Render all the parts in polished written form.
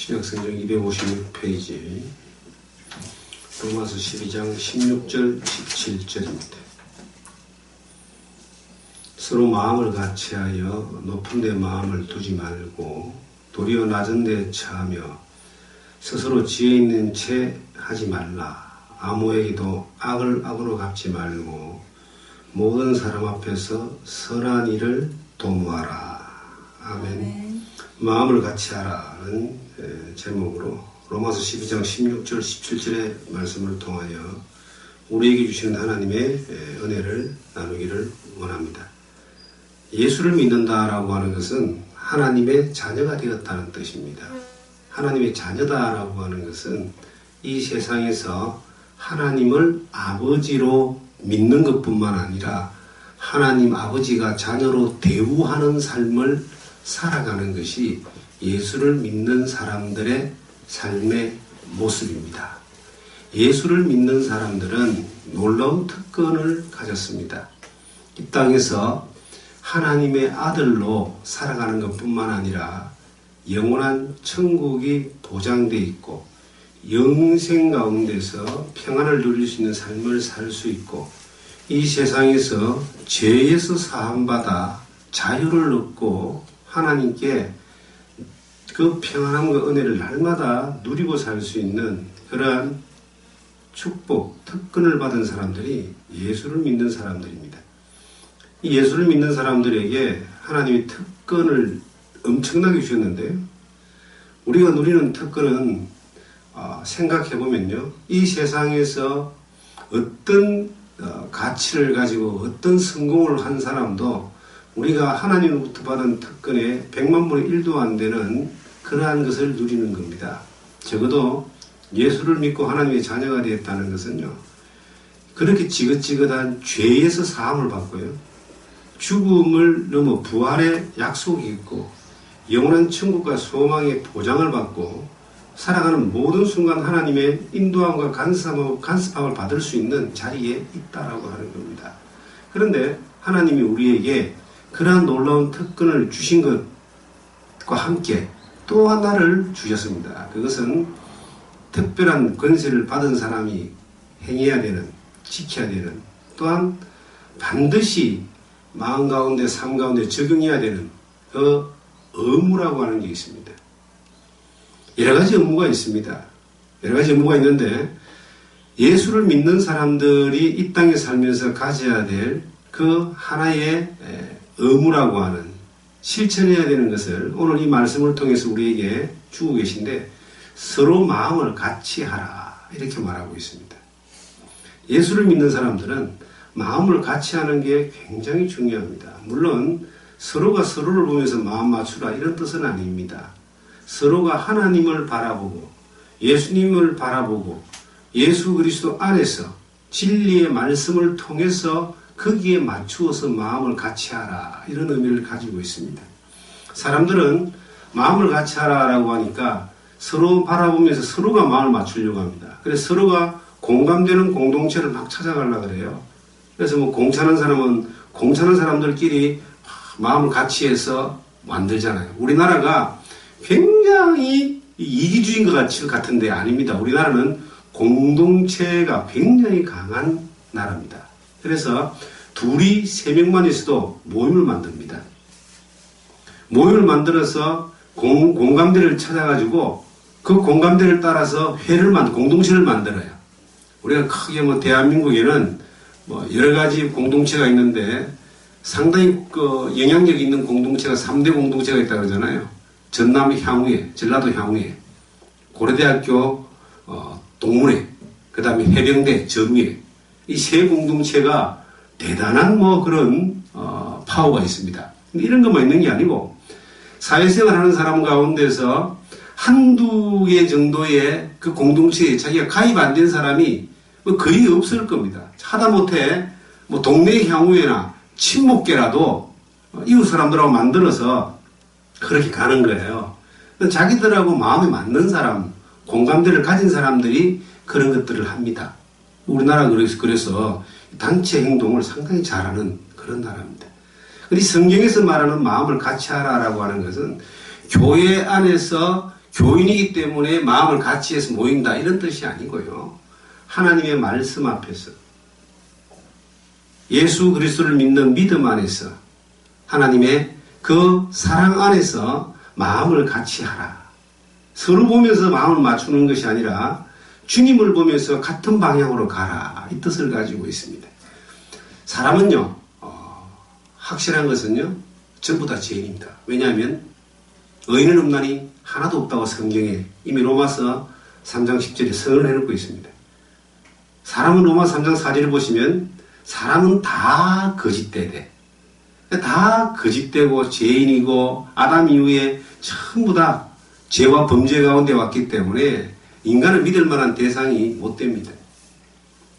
신약성경 256페이지 로마서 12장 16절 17절입니다. 서로 마음을 같이하여 높은 데 마음을 두지 말고 도리어 낮은 데 처하며 스스로 지혜 있는 채 하지 말라. 아무에게도 악을 악으로 갚지 말고 모든 사람 앞에서 선한 일을 도모하라. 아멘. 마음을 같이하라는 제목으로 로마서 12장 16절 17절의 말씀을 통하여 우리에게 주시는 하나님의 은혜를 나누기를 원합니다. 예수를 믿는다라고 하는 것은 하나님의 자녀가 되었다는 뜻입니다. 하나님의 자녀다라고 하는 것은 이 세상에서 하나님을 아버지로 믿는 것뿐만 아니라 하나님 아버지가 자녀로 대우하는 삶을 살아가는 것이 예수를 믿는 사람들의 삶의 모습입니다. 예수를 믿는 사람들은 놀라운 특권을 가졌습니다. 이 땅에서 하나님의 아들로 살아가는 것뿐만 아니라 영원한 천국이 보장되어 있고 영생 가운데서 평안을 누릴 수 있는 삶을 살 수 있고 이 세상에서 죄에서 사함받아 자유를 얻고 하나님께 그 평안함과 은혜를 날마다 누리고 살 수 있는 그러한 축복, 특권을 받은 사람들이 예수를 믿는 사람들입니다. 이 예수를 믿는 사람들에게 하나님이 특권을 엄청나게 주셨는데요. 우리가 누리는 특권은 생각해보면요. 이 세상에서 어떤 가치를 가지고 어떤 성공을 한 사람도 우리가 하나님으로부터 받은 특권의 100만 분의 1도 안 되는 그러한 것을 누리는 겁니다. 적어도 예수를 믿고 하나님의 자녀가 되었다는 것은요. 그렇게 지긋지긋한 죄에서 사함을 받고요. 죽음을 넘어 부활의 약속이 있고 영원한 천국과 소망의 보장을 받고 살아가는 모든 순간 하나님의 인도함과 간섭함을 받을 수 있는 자리에 있다라고 하는 겁니다. 그런데 하나님이 우리에게 그러한 놀라운 특권을 주신 것과 함께 또 하나를 주셨습니다. 그것은 특별한 권세를 받은 사람이 행해야 되는, 지켜야 되는, 또한 반드시 마음 가운데, 삶 가운데 적용해야 되는 그 의무라고 하는 게 있습니다. 여러 가지 의무가 있습니다. 여러 가지 의무가 있는데 예수를 믿는 사람들이 이 땅에 살면서 가져야 될 그 하나의 의무라고 하는 실천해야 되는 것을 오늘 이 말씀을 통해서 우리에게 주고 계신데 서로 마음을 같이 하라 이렇게 말하고 있습니다. 예수를 믿는 사람들은 마음을 같이 하는 게 굉장히 중요합니다. 물론 서로가 서로를 보면서 마음 맞추라 이런 뜻은 아닙니다. 서로가 하나님을 바라보고 예수님을 바라보고 예수 그리스도 안에서 진리의 말씀을 통해서 거기에 맞추어서 마음을 같이 하라 이런 의미를 가지고 있습니다. 사람들은 마음을 같이 하라라고 하니까 서로 바라보면서 서로가 마음을 맞추려고 합니다. 그래서 서로가 공감되는 공동체를 막 찾아가려고 그래요. 그래서 뭐 공차는 사람은 공차는 사람들끼리 마음을 같이 해서 만들잖아요. 우리나라가 굉장히 이기주의인 것 같은데 아닙니다. 우리나라는 공동체가 굉장히 강한 나라입니다. 그래서 둘이 세 명만 있어도 모임을 만듭니다. 모임을 만들어서 공감대를 찾아가지고 그 공감대를 따라서 공동체를 만들어요. 우리가 크게 대한민국에는 여러 가지 공동체가 있는데 상당히 영향력 있는 공동체가 3대 공동체가 있다고 그러잖아요. 전남 향후에, 전라도 향후에, 고려대학교 동문회, 그 다음에 해병대 정위에 이 세 공동체가 대단한 그런 파워가 있습니다. 근데 이런 것만 있는 게 아니고 사회생활 하는 사람 가운데서 한두 개 정도의 그 공동체에 자기가 가입 안 된 사람이 거의 없을 겁니다. 하다못해 동네 향후회나 친목계라도 이웃 사람들하고 만들어서 그렇게 가는 거예요. 자기들하고 마음에 맞는 사람, 공감대를 가진 사람들이 그런 것들을 합니다. 우리나라 그래서 단체 행동을 상당히 잘하는 그런 나라입니다. 근데 성경에서 말하는 마음을 같이 하라라고 하는 것은 교회 안에서 교인이기 때문에 마음을 같이 해서 모인다 이런 뜻이 아니고요. 하나님의 말씀 앞에서 예수 그리스도를 믿는 믿음 안에서 하나님의 그 사랑 안에서 마음을 같이 하라. 서로 보면서 마음을 맞추는 것이 아니라 주님을 보면서 같은 방향으로 가라. 이 뜻을 가지고 있습니다. 사람은요, 확실한 것은요, 전부 다 죄인입니다. 왜냐하면 의인은 없나니 하나도 없다고 성경에 이미 로마서 3장 10절에 선언을 해놓고 있습니다. 사람은 로마 3장 4절을 보시면 사람은 다 거짓되대. 다 거짓되고 죄인이고 아담 이후에 전부 다 죄와 범죄 가운데 왔기 때문에 인간을 믿을 만한 대상이 못 됩니다.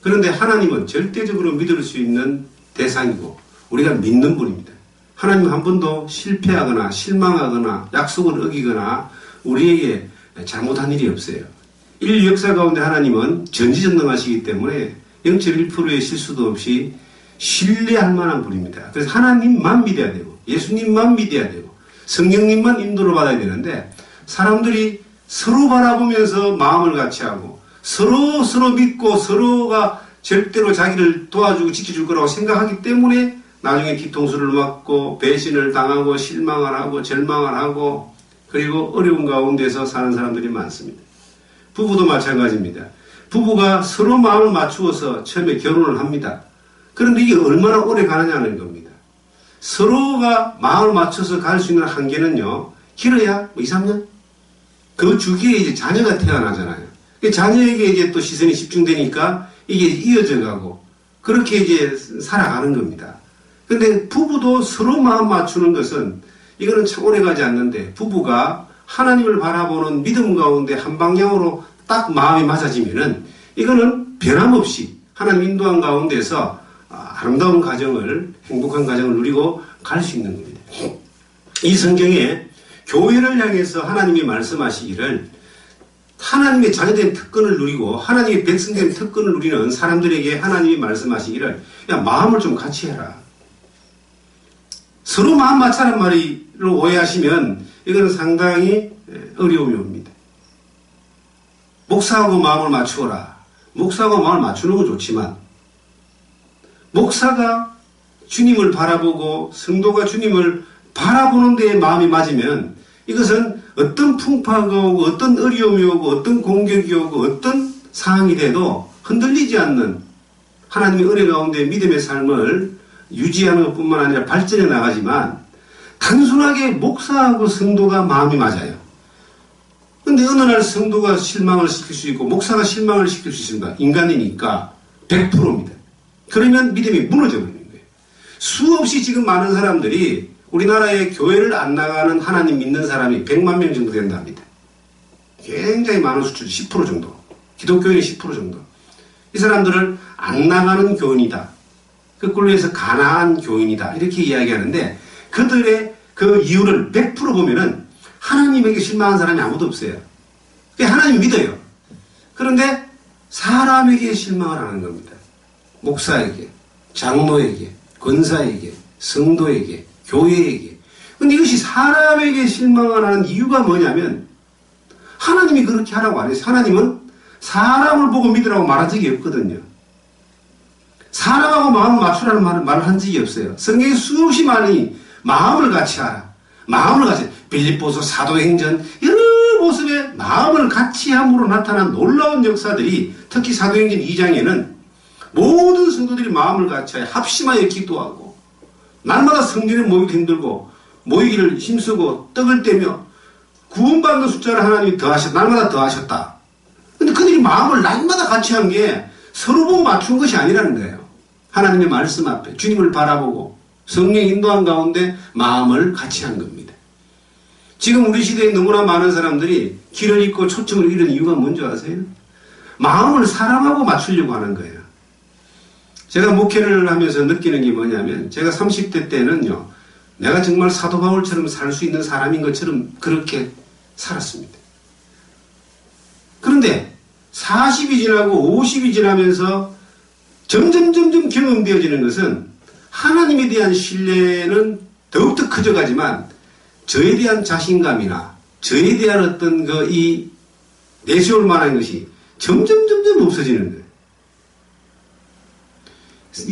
그런데 하나님은 절대적으로 믿을 수 있는 대상이고 우리가 믿는 분입니다. 하나님 한 번도 실패하거나 실망하거나 약속을 어기거나 우리에게 잘못한 일이 없어요. 인류 역사 가운데 하나님은 전지전능하시기 때문에 0.1%의 실수도 없이 신뢰할 만한 분입니다. 그래서 하나님만 믿어야 되고 예수님만 믿어야 되고 성령님만 인도를 받아야 되는데 사람들이 서로 바라보면서 마음을 같이 하고 서로 믿고 서로가 절대로 자기를 도와주고 지켜줄 거라고 생각하기 때문에 나중에 뒤통수를 맞고 배신을 당하고 실망을 하고 절망을 하고 그리고 어려운 가운데서 사는 사람들이 많습니다. 부부도 마찬가지입니다. 부부가 서로 마음을 맞추어서 처음에 결혼을 합니다. 그런데 이게 얼마나 오래 가느냐는 겁니다. 서로가 마음을 맞춰서 갈 수 있는 한계는요, 길어야 2, 3년? 그 주기에 이제 자녀가 태어나잖아요. 자녀에게 이제 또 시선이 집중되니까 이게 이어져 가고, 그렇게 이제 살아가는 겁니다. 근데 부부도 서로 마음 맞추는 것은 이거는 참 오래 가지 않는데 부부가 하나님을 바라보는 믿음 가운데 한 방향으로 딱 마음이 맞아지면은 이거는 변함없이 하나님 인도한 가운데서 아름다운 가정을 행복한 가정을 누리고 갈 수 있는 겁니다. 이 성경에 교회를 향해서 하나님이 말씀하시기를 하나님의 자녀된 특권을 누리고 하나님의 백성된 특권을 누리는 사람들에게 하나님이 말씀하시기를 야 마음을 좀 같이 해라. 서로 마음 맞추라는 말로 오해하시면 이거는 상당히 어려움이 옵니다. 목사하고 마음을 맞추어라. 목사하고 마음을 맞추는 건 좋지만 목사가 주님을 바라보고 성도가 주님을 바라보는 데에 마음이 맞으면 이것은 어떤 풍파가 오고 어떤 어려움이 오고 어떤 공격이 오고 어떤 상황이 돼도 흔들리지 않는 하나님의 은혜 가운데 믿음의 삶을 유지하는 것뿐만 아니라 발전해 나가지만 단순하게 목사하고 성도가 마음이 맞아요. 그런데 어느 날 성도가 실망을 시킬 수 있고 목사가 실망을 시킬 수 있습니다. 인간이니까 100%입니다. 그러면 믿음이 무너져 버리는 거예요. 수없이 지금 많은 사람들이 우리나라에 교회를 안 나가는 하나님 믿는 사람이 100만 명 정도 된답니다. 굉장히 많은 수준, 10% 정도. 기독교인의 10% 정도. 이 사람들을 안 나가는 교인이다. 거꾸로 해서 가난한 교인이다. 이렇게 이야기하는데 그들의 그 이유를 100% 보면은 하나님에게 실망한 사람이 아무도 없어요. 하나님 믿어요. 그런데 사람에게 실망을 하는 겁니다. 목사에게, 장로에게, 권사에게, 성도에게, 교회에게. 근데 이것이 사람에게 실망을 하는 이유가 뭐냐면 하나님이 그렇게 하라고 안 했어요. 하나님은 사람을 보고 믿으라고 말한 적이 없거든요. 사람하고 마음을 맞추라는 말을 한 적이 없어요. 성경에 수없이 많이 마음을 같이 하라. 마음을 같이. 빌립보서 사도행전 여러 모습의 마음을 같이 함으로 나타난 놀라운 역사들이 특히 사도행전 2장에는 모든 성도들이 마음을 같이 하여 합심하여 기도하고 날마다 성전에 모이기 힘들고 모이기를 힘쓰고 떡을 떼며 구원받는 숫자를 하나님이 날마다 더하셨다. 근데 그들이 마음을 날마다 같이 한 게 서로 보고 맞춘 것이 아니라는 거예요. 하나님의 말씀 앞에 주님을 바라보고 성령 인도한 가운데 마음을 같이 한 겁니다. 지금 우리 시대에 너무나 많은 사람들이 길을 잃고 초점을 잃은 이유가 뭔지 아세요? 마음을 사람하고 맞추려고 하는 거예요. 제가 목회를 하면서 느끼는 게 뭐냐면 제가 30대 때는요. 내가 정말 사도 바울처럼 살 수 있는 사람인 것처럼 그렇게 살았습니다. 그런데 40이 지나고 50이 지나면서 점점 경험되어지는 것은 하나님에 대한 신뢰는 더욱더 커져가지만 저에 대한 자신감이나 저에 대한 어떤 이 내세울 만한 것이 점점 없어지는 거예요.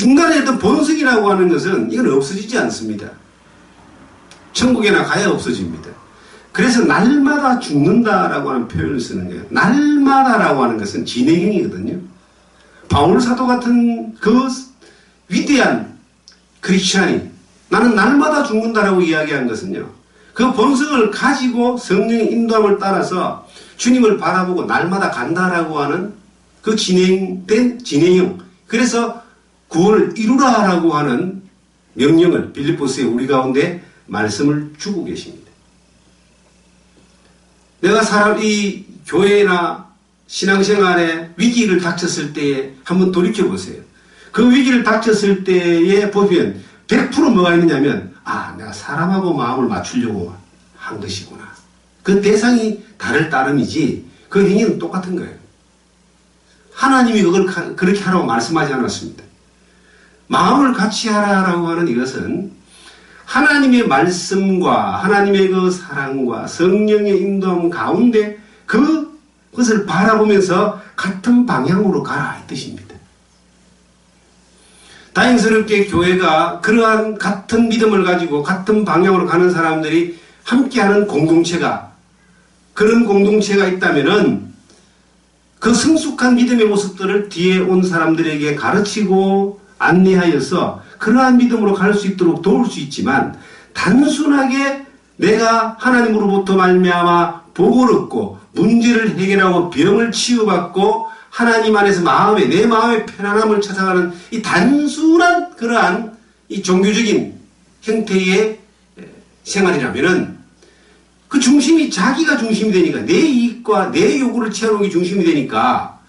인간의 어떤 본성이라고 하는 것은 이건 없어지지 않습니다. 천국에나 가야 없어집니다. 그래서 날마다 죽는다라고 하는 표현을 쓰는 거예요. 날마다라고 하는 것은 진행형이거든요. 바울 사도 같은 그 위대한 크리스찬이 나는 날마다 죽는다라고 이야기한 것은요. 그 본성을 가지고 성령의 인도함을 따라서 주님을 바라보고 날마다 간다라고 하는 그 진행된 진행형. 그래서 구원을 이루라라고 하는 명령을 빌립보스에 우리 가운데 말씀을 주고 계십니다. 내가 이 교회나 신앙생활에 위기를 닥쳤을 때에 한번 돌이켜보세요. 그 위기를 닥쳤을 때에 보면 100% 뭐가 있느냐면 내가 사람하고 마음을 맞추려고 한 것이구나. 그 대상이 다를 따름이지 그 행위는 똑같은 거예요. 하나님이 그걸 그렇게 하라고 말씀하지 않았습니다. 마음을 같이 하라라고 하는 이것은 하나님의 말씀과 하나님의 그 사랑과 성령의 인도함 가운데 그것을 바라보면서 같은 방향으로 가라 이 뜻입니다. 다행스럽게 교회가 그러한 같은 믿음을 가지고 같은 방향으로 가는 사람들이 함께하는 그런 공동체가 있다면은 그 성숙한 믿음의 모습들을 뒤에 온 사람들에게 가르치고 안내하여서 그러한 믿음으로 갈 수 있도록 도울 수 있지만 단순하게 내가 하나님으로부터 말미암아 복을 얻고 문제를 해결하고 병을 치유받고 하나님 안에서 내 마음의 편안함을 찾아가는 이 단순한 그러한 이 종교적인 형태의 생활이라면은 그 중심이 자기가 중심이 되니까 내 이익과 내 요구를 채우는 게 중심이 되니까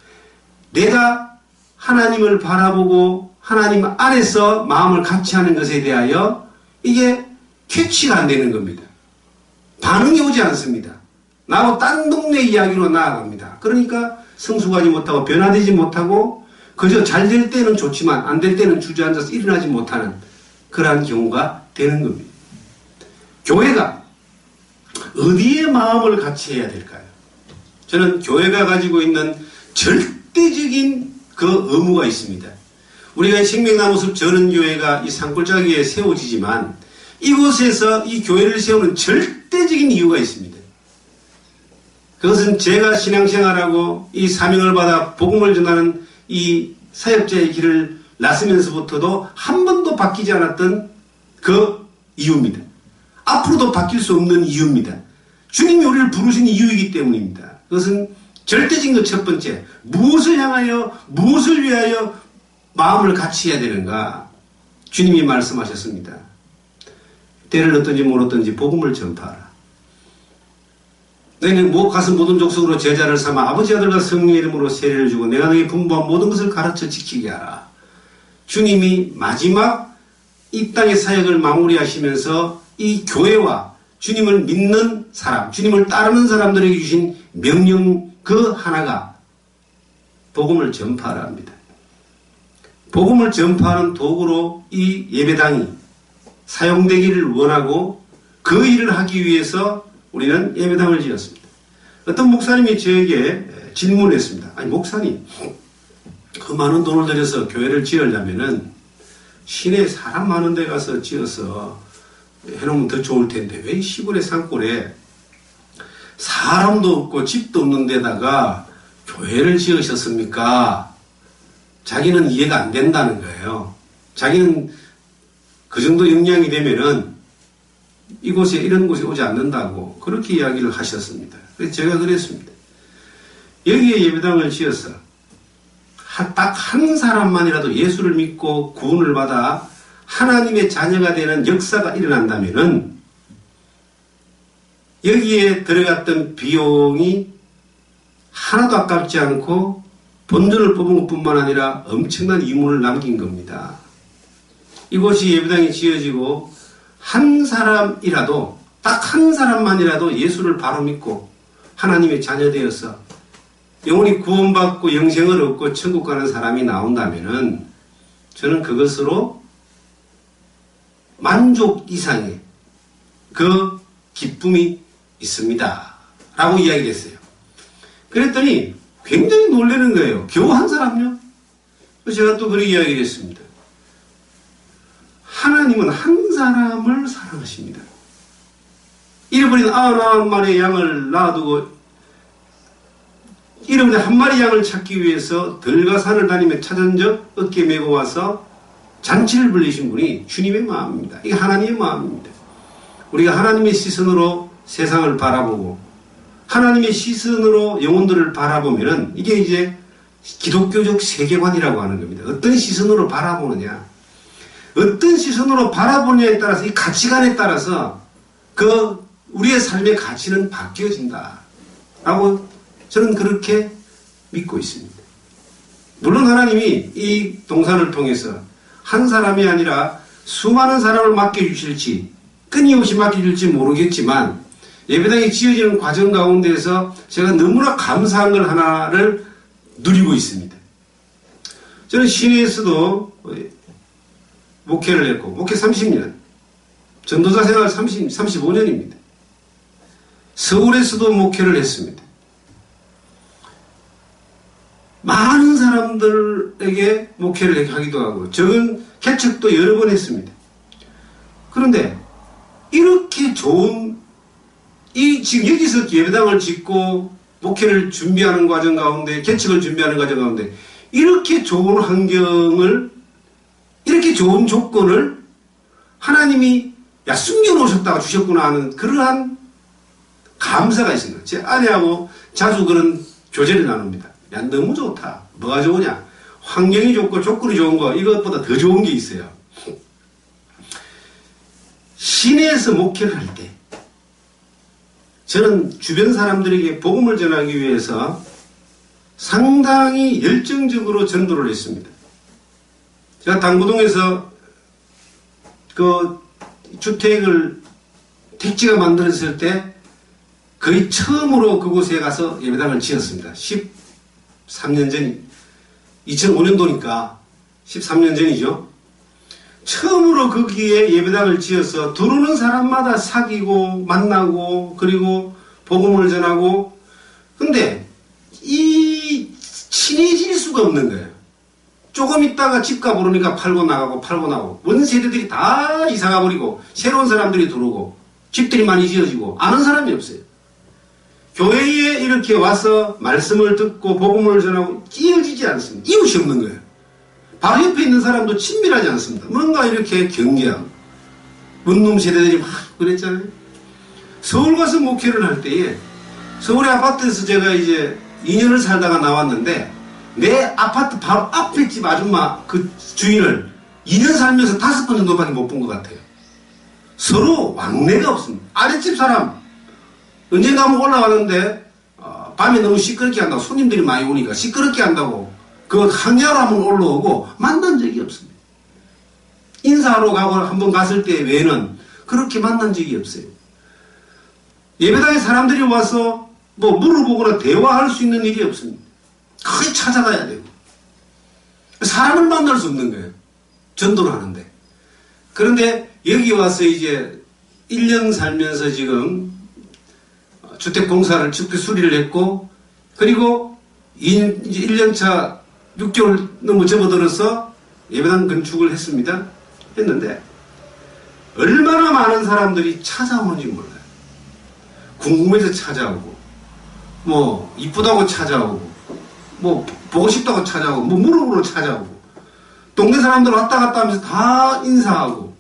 내가 하나님을 바라보고 하나님 안에서 마음을 같이 하는 것에 대하여 이게 캐치가 안 되는 겁니다. 반응이 오지 않습니다. 나하고 딴 동네 이야기로 나아갑니다. 그러니까 성숙하지 못하고 변화되지 못하고 그저 잘 될 때는 좋지만 안 될 때는 주저앉아서 일어나지 못하는 그러한 경우가 되는 겁니다. 교회가 어디에 마음을 같이 해야 될까요? 저는 교회가 가지고 있는 절대적인 그 의무가 있습니다. 우리가 생명나무숲 전원교회가 이 산골짜기 위에 세워지지만 이곳에서 이 교회를 세우는 절대적인 이유가 있습니다. 그것은 제가 신앙생활하고 이 사명을 받아 복음을 전하는 이 사역자의 길을 나서면서부터도 한 번도 바뀌지 않았던 그 이유입니다. 앞으로도 바뀔 수 없는 이유입니다. 주님이 우리를 부르신 이유이기 때문입니다. 그것은 절대적인 것 첫 번째, 무엇을 향하여 무엇을 위하여 마음을 같이 해야 되는가? 주님이 말씀하셨습니다. 때를 얻든지 못 얻든지 복음을 전파하라. 너희는 가서 모든 족속으로 제자를 삼아 아버지 아들과 성령의 이름으로 세례를 주고 내가 너희 분부한 모든 것을 가르쳐 지키게 하라. 주님이 마지막 이 땅의 사역을 마무리하시면서 이 교회와 주님을 믿는 사람, 주님을 따르는 사람들에게 주신 명령 그 하나가 복음을 전파하라 합니다. 복음을 전파하는 도구로 이 예배당이 사용되기를 원하고 그 일을 하기 위해서 우리는 예배당을 지었습니다. 어떤 목사님이 저에게 질문했습니다. 아니 목사님, 그 많은 돈을 들여서 교회를 지으려면은 시내에 사람 많은 데 가서 지어서 해놓으면 더 좋을 텐데 왜 시골의 산골에 사람도 없고 집도 없는 데다가 교회를 지으셨습니까? 자기는 이해가 안 된다는 거예요. 자기는 그 정도 역량이 되면은 이곳에 이런 곳에 오지 않는다고 그렇게 이야기를 하셨습니다. 그래서 제가 그랬습니다. 여기에 예배당을 지어서 딱 한 사람만이라도 예수를 믿고 구원을 받아 하나님의 자녀가 되는 역사가 일어난다면은 여기에 들어갔던 비용이 하나도 아깝지 않고 본전을 뽑은 것뿐만 아니라 엄청난 유물을 남긴 겁니다. 이곳이 예배당이 지어지고 한 사람이라도 딱 한 사람만이라도 예수를 바로 믿고 하나님의 자녀 되어서 영원히 구원받고 영생을 얻고 천국 가는 사람이 나온다면은 저는 그것으로 만족 이상의 그 기쁨이 있습니다. 라고 이야기를 했어요. 그랬더니 굉장히 놀라는 거예요. 겨우 한 사람요? 그래서 제가 또 그렇게 이야기를 했습니다. 하나님은 한 사람을 사랑하십니다. 잃어버린 99마리의 양을 놔두고 잃어버린 한 마리 양을 찾기 위해서 들과 산을 다니며 찾은 적 어깨에 메고 와서 잔치를 벌리신 분이 주님의 마음입니다. 이게 하나님의 마음입니다. 우리가 하나님의 시선으로 세상을 바라보고 하나님의 시선으로 영혼들을 바라보면은 이게 이제 기독교적 세계관이라고 하는 겁니다. 어떤 시선으로 바라보느냐, 어떤 시선으로 바라보느냐에 따라서 이 가치관에 따라서 우리의 삶의 가치는 바뀌어진다 라고 저는 그렇게 믿고 있습니다. 물론 하나님이 이 동산을 통해서 한 사람이 아니라 수많은 사람을 맡겨주실지 끊임없이 맡겨줄지 모르겠지만 예배당이 지어지는 과정 가운데에서 제가 너무나 감사한 걸 하나를 누리고 있습니다. 저는 시내에서도 목회를 했고 목회 30년, 전도자 생활 35년입니다. 서울에서도 목회를 했습니다. 많은 사람들에게 목회를 하기도 하고 적은 개척도 여러 번 했습니다. 그런데 이렇게 좋은 지금 여기서 예배당을 짓고 목회를 준비하는 과정 가운데 개척을 준비하는 과정 가운데 이렇게 좋은 환경을 이렇게 좋은 조건을 하나님이 숨겨놓으셨다가 주셨구나 하는 그러한 감사가 있습니다. 제 아내하고 자주 그런 교제를 나눕니다. 야, 너무 좋다. 뭐가 좋으냐? 환경이 좋고 조건이 좋은 거 이것보다 더 좋은 게 있어요. 시내에서 목회를 할 때 저는 주변 사람들에게 복음을 전하기 위해서 상당히 열정적으로 전도를 했습니다. 제가 당구동에서 그 주택을 택지가 만들었을 때 거의 처음으로 그곳에 가서 예배당을 지었습니다. 13년 전, 2005년도니까 13년 전이죠. 처음으로 거기에 예배당을 지어서 들어오는 사람마다 사귀고 만나고 그리고 복음을 전하고, 근데 이 친해질 수가 없는 거예요. 조금 있다가 집값 오르니까 팔고 나가고 팔고 나가고 원세대들이 다 이사가 버리고 새로운 사람들이 들어오고 집들이 많이 지어지고 아는 사람이 없어요. 교회에 이렇게 와서 말씀을 듣고 복음을 전하고 끼어지지 않습니다. 이웃이 없는 거예요. 바로 옆에 있는 사람도 친밀하지 않습니다. 뭔가 이렇게 경계하고 원룸 세대들이 막 그랬잖아요. 서울 가서 목회를 할 때에 서울의 아파트에서 제가 이제 2년을 살다가 나왔는데 내 아파트 바로 앞에 집 아줌마 그 주인을 2년 살면서 5번 정도밖에 못 본 것 같아요. 서로 왕래가 없습니다. 아랫집 사람 언젠가 한번 올라왔는데 밤에 너무 시끄럽게 한다고 손님들이 많이 오니까 시끄럽게 한다고 그 항야로 한번 올라오고 만난 적이 없습니다. 인사하러 가고 한번 갔을 때 외에는 그렇게 만난 적이 없어요. 예배당에 사람들이 와서 뭐 물어보거나 대화할 수 있는 일이 없습니다. 거의 찾아가야 되고 사람을 만날 수 없는 거예요. 전도를 하는데. 그런데 여기 와서 이제 1년 살면서 지금 주택공사를 주택 수리를 했고 그리고 이제 1년차 6개월 넘어 접어들어서 예배당 건축을 했는데 얼마나 많은 사람들이 찾아오는지 몰라요. 궁금해서 찾아오고 뭐 이쁘다고 찾아오고 뭐 보고 싶다고 찾아오고 뭐 물어보러 찾아오고 동네 사람들 왔다 갔다 하면서 다 인사하고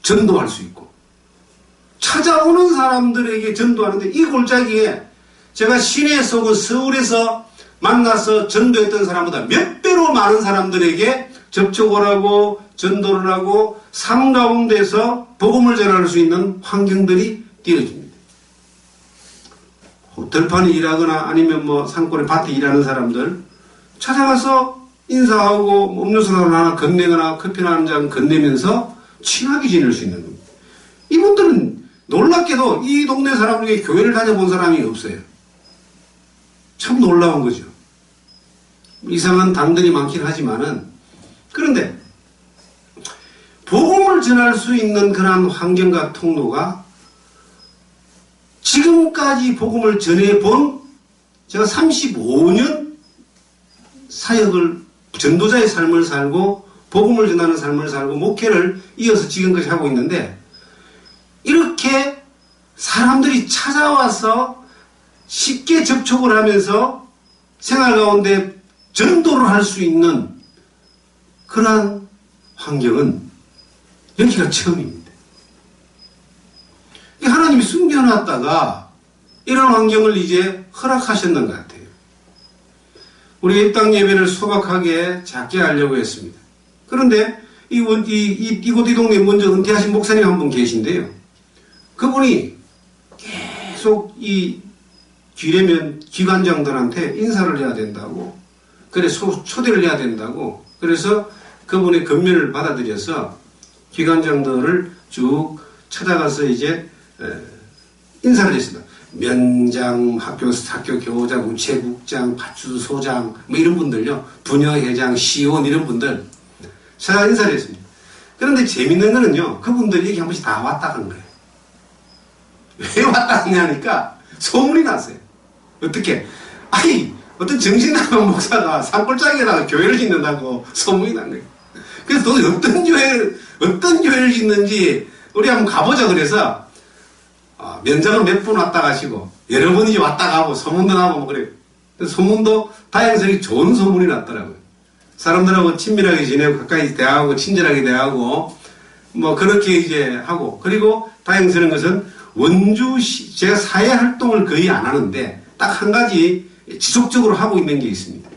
전도할 수 있고 찾아오는 사람들에게 전도하는데 이 골짜기에 제가 시내에서 오고 서울에서 만나서 전도했던 사람보다 몇 배로 많은 사람들에게 접촉을 하고 전도를 하고 삶 가운데서 복음을 전할 수 있는 환경들이 띄어집니다. 들판에 일하거나 아니면 뭐 산골에 밭에 일하는 사람들 찾아가서 인사하고 음료수나 하나 건네거나 커피나 한 잔 건네면서 친하게 지낼 수 있는 겁니다. 이분들은 놀랍게도 이 동네 사람 중에 교회를 다녀본 사람이 없어요. 참 놀라운 거죠. 이상한 당들이 많긴 하지만은 그런데 복음을 전할 수 있는 그러한 환경과 통로가 지금까지 복음을 전해본 제가 35년 사역을, 전도자의 삶을 살고 복음을 전하는 삶을 살고 목회를 이어서 지금까지 하고 있는데, 이렇게 사람들이 찾아와서 쉽게 접촉을 하면서 생활 가운데 전도를 할 수 있는 그러한 환경은 여기가 처음입니다. 하나님이 숨겨놨다가 이런 환경을 이제 허락하셨는 것 같아요. 우리 입당 예배를 소박하게 작게 하려고 했습니다. 그런데 이곳 이 동네에 먼저 은퇴하신 목사님 한 분 계신데요. 그분이 계속 이 기례면 기관장들한테 인사를 해야 된다고, 그래 초대를 해야 된다고, 그래서 그분의 권면을 받아들여서 기관장들을 쭉 찾아가서 이제 인사를 했습니다. 면장, 학교 교장, 우체국장, 파출소장, 뭐 이런 분들요, 분여회장, 시의원 이런 분들 찾아 인사를 했습니다. 그런데 재밌는 거는요, 그분들이 여기 한 번씩 다 왔다 간 거예요. 왜 왔다 갔냐니까 소문이 났어요. 어떻게? 아니, 어떤 정신 나간 목사가 산골짜기에다가 교회를 짓는다고 소문이 난 거예요. 그래서 도대체 어떤 교회를 짓는지 우리 한번 가보자 그래서, 면장을 몇 번 왔다 가시고 여러 번 이제 왔다 가고 소문도 나고 뭐 그래요. 소문도 다행스럽게 좋은 소문이 났더라고요. 사람들하고 친밀하게 지내고 가까이 대하고 친절하게 대하고 뭐 그렇게 이제 하고, 그리고 다행스러운 것은 원주시, 제가 사회 활동을 거의 안 하는데 딱 한 가지 지속적으로 하고 있는 게 있습니다.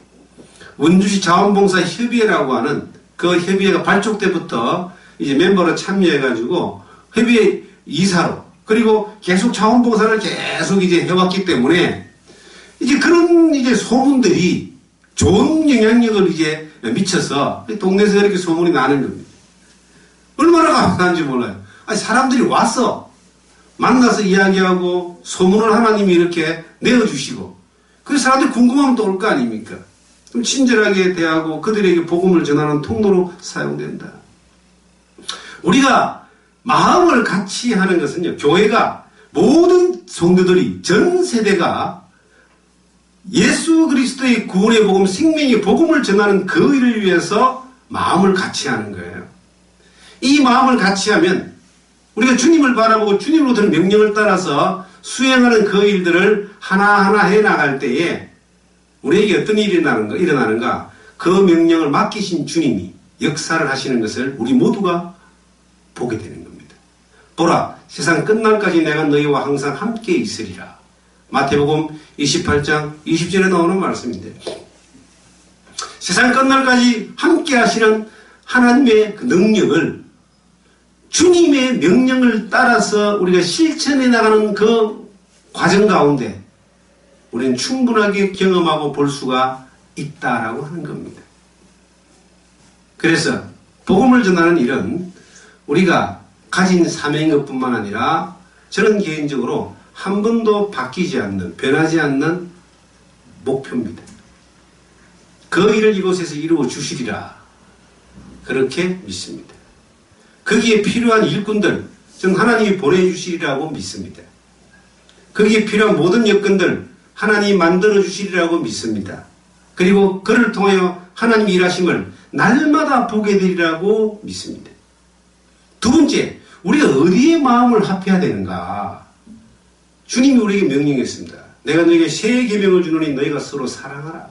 원주시 자원봉사 협의회라고 하는 그 협의회가 발족 때부터 이제 멤버로 참여해가지고 협의회 이사로, 그리고 계속 자원봉사를 계속 이제 해왔기 때문에 이제 그런 이제 소문들이 좋은 영향력을 이제 미쳐서 동네에서 이렇게 소문이 나는 겁니다. 얼마나 감사한지 몰라요. 아니, 사람들이 와서 만나서 이야기하고 소문을 하나님이 이렇게 내어주시고, 그래서 사람들이 궁금하면 또 올 거 아닙니까? 좀 친절하게 대하고 그들에게 복음을 전하는 통로로 사용된다. 우리가 마음을 같이 하는 것은요, 교회가 모든 성도들이 전 세대가 예수 그리스도의 구원의 복음, 생명의 복음을 전하는 그 일을 위해서 마음을 같이 하는 거예요. 이 마음을 같이 하면 우리가 주님을 바라보고 주님으로 드는 명령을 따라서 수행하는 그 일들을 하나하나 해나갈 때에 우리에게 어떤 일이 일어나는가? 그 명령을 맡기신 주님이 역사를 하시는 것을 우리 모두가 보게 되는 겁니다. 보라, 세상 끝날까지 내가 너희와 항상 함께 있으리라. 마태복음 28장 20절에 나오는 말씀인데, 세상 끝날까지 함께 하시는 하나님의 그 능력을, 주님의 명령을 따라서 우리가 실천해 나가는 그 과정 가운데 우리는 충분하게 경험하고 볼 수가 있다라고 하는 겁니다. 그래서 복음을 전하는 일은 우리가 가진 사명인 것뿐만 아니라 저는 개인적으로 한 번도 바뀌지 않는, 변하지 않는 목표입니다. 그 일을 이곳에서 이루어 주시리라, 그렇게 믿습니다. 거기에 필요한 일꾼들, 즉 하나님이 보내주시리라고 믿습니다. 거기에 필요한 모든 여건들 하나님이 만들어 주시리라고 믿습니다. 그리고 그를 통하여 하나님이 일하심을 날마다 보게 되리라고 믿습니다. 두 번째, 우리가 어디에 마음을 합해야 되는가? 주님이 우리에게 명령했습니다. 내가 너에게 새 계명을 주노니 너희가 서로 사랑하라.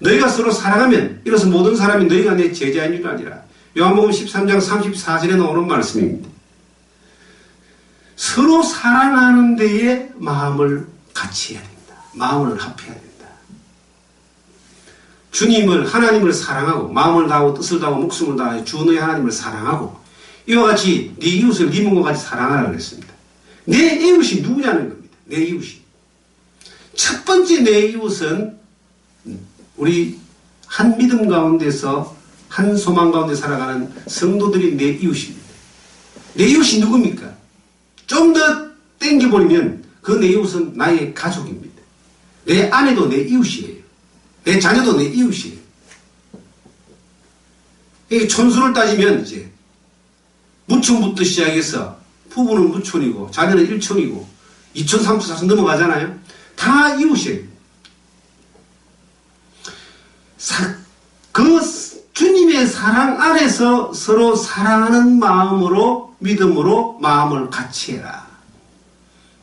너희가 서로 사랑하면 이로써 모든 사람이 너희가 내 제자인 줄 아니라. 요한복음 13장 34절에 나오는 말씀입니다. 서로 사랑하는 데에 마음을 같이 해야 된다. 마음을 합해야 된다. 주님을, 하나님을 사랑하고 마음을 다하고 뜻을 다하고 목숨을 다하여 주 너의 하나님을 사랑하고 이와 같이 네 이웃을 네 몸과 같이 사랑하라 그랬습니다. 내 이웃이 누구냐는 겁니다. 내 이웃이. 첫 번째 내 이웃은 우리 한 믿음 가운데서 한 소망 가운데 살아가는 성도들이 내 이웃입니다. 내 이웃이 누굽니까? 좀 더 땡겨버리면 그 내 이웃은 나의 가족입니다. 내 아내도 내 이웃이에요. 내 자녀도 내 이웃이에요. 이 촌수를 따지면 이제 무촌부터 시작해서 부부는 무촌이고 자녀는 일촌이고 2촌, 3촌, 4촌 넘어가잖아요. 다 이웃이에요. 그 주님의 사랑 안에서 서로 사랑하는 마음으로, 믿음으로 마음을 같이 해라.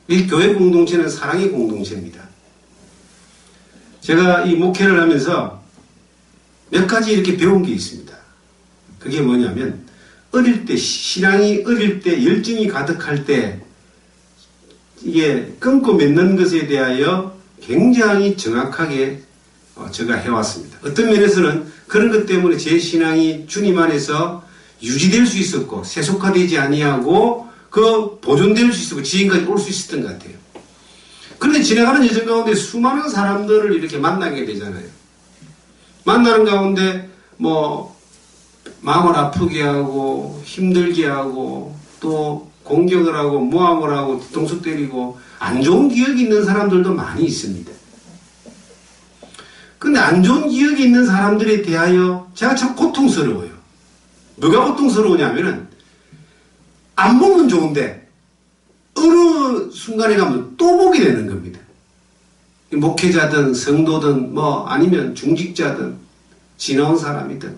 이 교회 공동체는 사랑의 공동체입니다. 제가 이 목회를 하면서 몇 가지 이렇게 배운 게 있습니다. 그게 뭐냐면, 어릴 때, 신앙이 어릴 때, 열정이 가득할 때, 이게 끊고 맺는 것에 대하여 굉장히 정확하게 제가 해왔습니다. 어떤 면에서는 그런 것 때문에 제 신앙이 주님 안에서 유지될 수 있었고, 세속화되지 아니하고, 보존될 수 있었고, 지금까지 올 수 있었던 것 같아요. 그런데 지나가는 여정 가운데 수많은 사람들을 이렇게 만나게 되잖아요. 만나는 가운데, 마음을 아프게 하고, 힘들게 하고, 또 공격을 하고, 모함을 하고, 뒤통수 때리고, 안 좋은 기억이 있는 사람들도 많이 있습니다. 근데 안 좋은 기억이 있는 사람들에 대하여 제가 참 고통스러워요. 뭐가 고통스러우냐면은, 안 보면 좋은데, 어느 순간에 가면 또 보게 되는 겁니다. 목회자든, 성도든, 아니면 중직자든, 지나온 사람이든,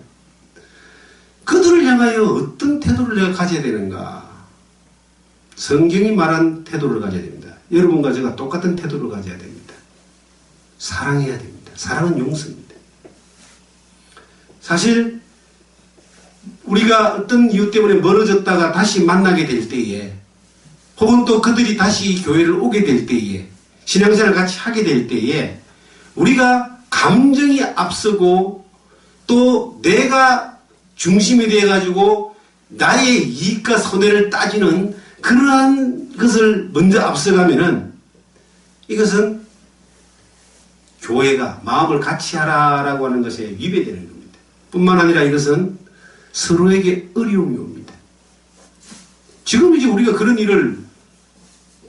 그들을 향하여 어떤 태도를 내가 가져야 되는가? 성경이 말한 태도를 가져야 됩니다. 여러분과 제가 똑같은 태도를 가져야 됩니다. 사랑해야 됩니다. 사랑은 용서입니다. 사실 우리가 어떤 이유 때문에 멀어졌다가 다시 만나게 될 때에, 혹은 또 그들이 다시 교회를 오게 될 때에, 신앙생활을 같이 하게 될 때에, 우리가 감정이 앞서고 또 내가 중심이 되어가지고 나의 이익과 손해를 따지는 그러한 것을 먼저 앞서가면은, 이것은 교회가 마음을 같이 하라라고 하는 것에 위배되는 겁니다. 뿐만 아니라 이것은 서로에게 어려움이 옵니다. 지금 이제 우리가 그런 일을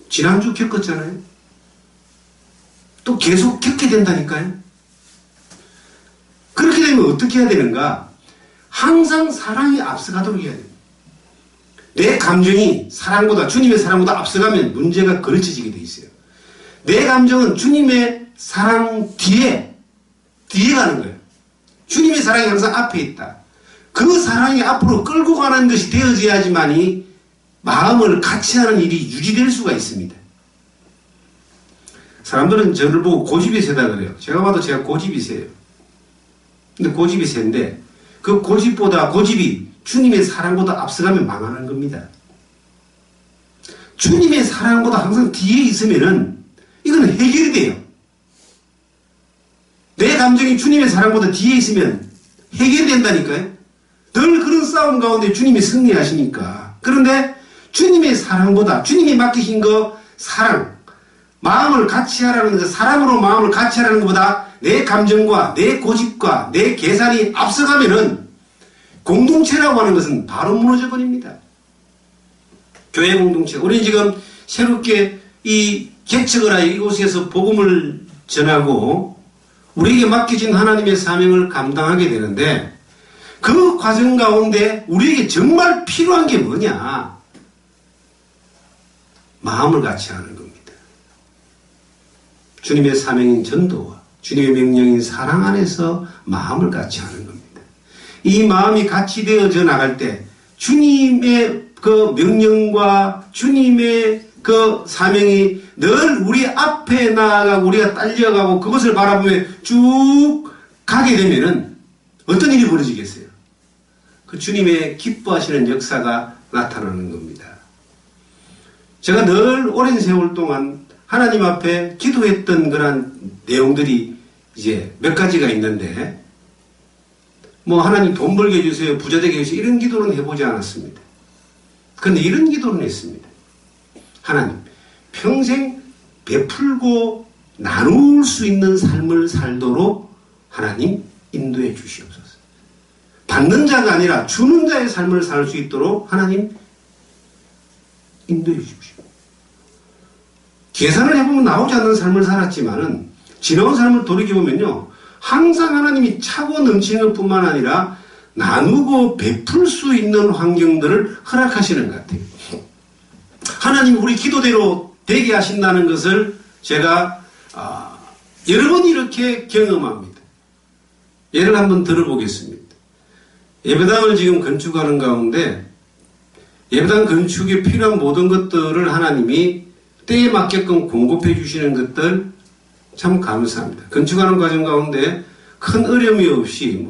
지난주 겪었잖아요. 또 계속 겪게 된다니까요. 그렇게 되면 어떻게 해야 되는가? 항상 사랑이 앞서가도록 해야 됩니다. 내 감정이 사랑보다, 주님의 사랑보다 앞서가면 문제가 걸쳐지게 돼 있어요. 내 감정은 주님의 사랑 뒤에 가는 거예요. 주님의 사랑이 항상 앞에 있다. 그 사랑이 앞으로 끌고 가는 것이 되어져야지만이 마음을 같이 하는 일이 유지될 수가 있습니다. 사람들은 저를 보고 고집이 세다 그래요. 제가 봐도 제가 고집이 세요. 근데 고집이 센데, 그 고집이 주님의 사랑보다 앞서가면 망하는 겁니다. 주님의 사랑보다 항상 뒤에 있으면은 이건 해결이 돼요. 내 감정이 주님의 사랑보다 뒤에 있으면 해결이 된다니까요. 늘 그런 싸움 가운데 주님이 승리하시니까. 그런데 주님의 사랑보다, 주님이 맡기신 사랑, 마음을 같이 하라는 것, 사랑으로 마음을 같이 하라는 것보다 내 감정과 내 고집과 내 계산이 앞서가면은 공동체라고 하는 것은 바로 무너져 버립니다. 교회 공동체. 우리는 지금 새롭게 이 개척을 하여 이곳에서 복음을 전하고 우리에게 맡겨진 하나님의 사명을 감당하게 되는데, 그 과정 가운데 우리에게 정말 필요한 게 뭐냐? 마음을 같이 하는 겁니다. 주님의 사명인 전도와 주님의 명령인 사랑 안에서 마음을 같이 하는 겁니다. 이 마음이 같이 되어져 나갈 때 주님의 그 명령과 주님의 그 사명이 늘 우리 앞에 나아가고 우리가 딸려가고 그것을 바라보며 쭉 가게 되면은 어떤 일이 벌어지겠어요? 그 주님의 기뻐하시는 역사가 나타나는 겁니다. 제가 늘 오랜 세월 동안 하나님 앞에 기도했던 그런 내용들이 이제 몇 가지가 있는데, 하나님 돈 벌게 해주세요, 부자 되게 해주세요, 이런 기도는 해보지 않았습니다. 그런데 이런 기도는 했습니다. 하나님, 평생 베풀고 나눌 수 있는 삶을 살도록 하나님 인도해 주시옵소서. 받는 자가 아니라 주는 자의 삶을 살 수 있도록 하나님 인도해 주십시오. 계산을 해보면 나오지 않는 삶을 살았지만은 지나온 삶을 돌이켜보면요, 항상 하나님이 차고 넘치는 것뿐만 아니라 나누고 베풀 수 있는 환경들을 허락하시는 것 같아요. 하나님 우리 기도대로 되게 하신다는 것을 제가 여러 번 이렇게 경험합니다. 예를 한번 들어보겠습니다. 예배당을 지금 건축하는 가운데 예배당 건축에 필요한 모든 것들을 하나님이 때에 맞게끔 공급해 주시는 것들 참 감사합니다. 건축하는 과정 가운데 큰 어려움이 없이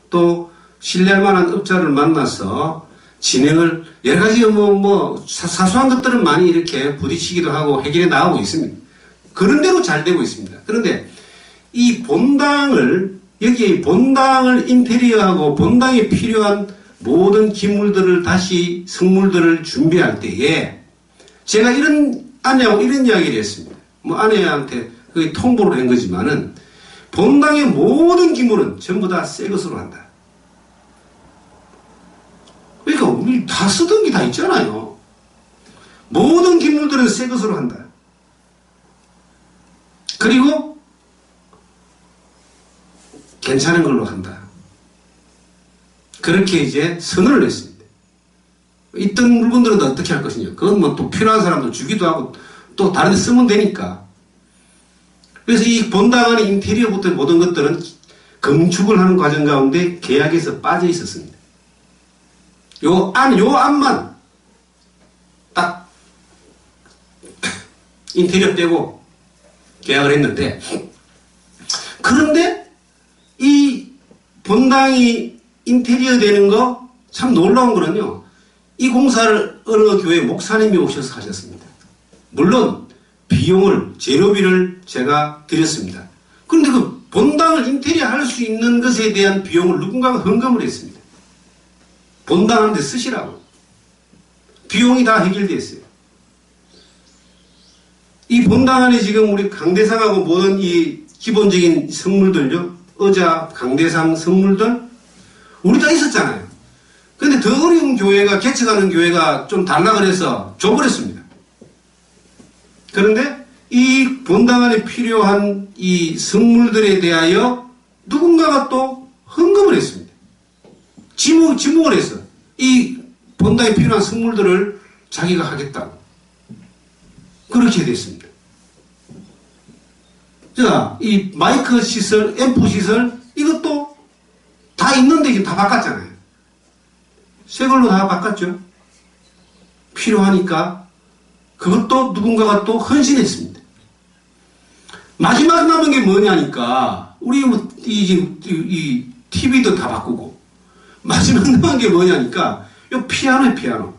또 신뢰할 만한 업자를 만나서 진행을 여러 가지 사소한 것들은 많이 이렇게 부딪히기도 하고 해결해 나가고 있습니다. 그런 대로 잘 되고 있습니다. 그런데 이 본당을 여기 본당을 인테리어하고 본당에 필요한 모든 기물들을 다시 성물들을 준비할 때에 제가 아내하고 이런 이야기를 했습니다. 아내한테 그게 통보를 한 거지만은 본당의 모든 기물은 전부 다 새 것으로 한다. 그러니까 우리 다 쓰던 게 다 있잖아요. 모든 기물들은 새 것으로 한다. 그리고 괜찮은 걸로 한다. 그렇게 이제 선언을 했습니다. 있던 물건들은 어떻게 할 것이냐. 그건 또 필요한 사람들 주기도 하고 또 다른 데 쓰면 되니까. 그래서 이 본당 안에 인테리어부터 모든 것들은 건축을 하는 과정 가운데 계약에서 빠져 있었습니다. 요 안만 딱 인테리어 빼고 계약을 했는데, 그런데 이 본당이 인테리어 되는 거 참 놀라운 거는요, 이 공사를 어느 교회 목사님이 오셔서 하셨습니다. 물론 비용을 재료비를 제가 드렸습니다. 그런데 그 본당을 인테리어 할 수 있는 것에 대한 비용을 누군가가 헌금을 했습니다. 본당 하는데 쓰시라고. 비용이 다 해결되었어요. 이 본당 안에 지금 우리 강대상하고 모든 이 기본적인 성물들요, 의자, 강대상 성물들 우리 다 있었잖아요. 그런데 더 어려운 교회가, 개척하는 교회가 좀 달라 그래서 줘버렸습니다. 그런데 이 본당 안에 필요한 이 성물들에 대하여 누군가가 또 헌금을 했습니다. 지목을 해서 이 본당에 필요한 성물들을 자기가 하겠다고. 그렇게 됐습니다. 자, 이 마이크 시설, 앰프 시설, 이것도 다 있는데 지금 다 바꿨잖아요. 새 걸로 다 바꿨죠. 필요하니까 그것도 누군가가 또 헌신했습니다. 마지막 남은 게 뭐냐니까, 우리 이 TV도 다 바꾸고, 마지막 남은 게 뭐냐니까, 요 피아노예요.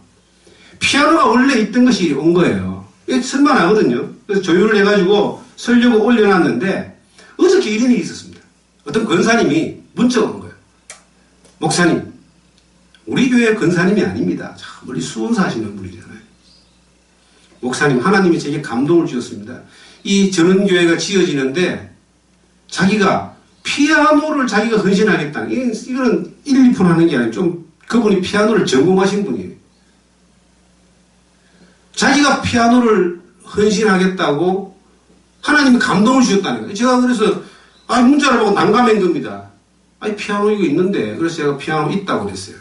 피아노가 원래 있던 것이 온 거예요. 이게 쓸만하거든요. 그래서 조율을 해가지고 설려고 올려놨는데, 어저께 이런 일이 있었습니다. 어떤 권사님이 문자가 온 거예요. 목사님, 우리 교회 권사님이 아닙니다. 참 멀리 수원 사시는 분이잖아요. 목사님, 하나님이 제게 감동을 주셨습니다. 이 전원교회가 지어지는데 자기가 피아노를 자기가 헌신하겠다. 이거는 1, 2% 하는 게 아니고 좀 그분이 피아노를 전공하신 분이에요. 자기가 피아노를 헌신하겠다고 하나님이 감동을 주셨다는 거예요. 제가 그래서 문자를 보고 난감한 겁니다. 피아노 이거 있는데. 그래서 제가 피아노 있다고 그랬어요.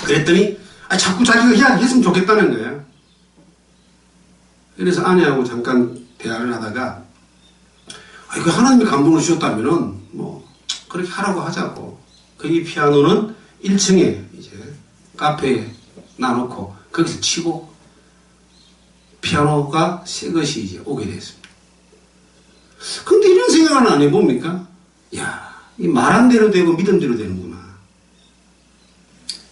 그랬더니 자꾸 자기가 했으면 좋겠다는 거예요. 그래서 아내하고 잠깐 대화를 하다가 그 하나님이 감동을 주셨다면은 그렇게 하라고 하자고. 이 피아노는 1층에 이제 카페에 놔놓고 거기서 치고 피아노가 새 것이 이제 오게 됐습니다. 근데 이런 생각은 안 해봅니까? 이 말한 대로 되고 믿은 대로 되는구나.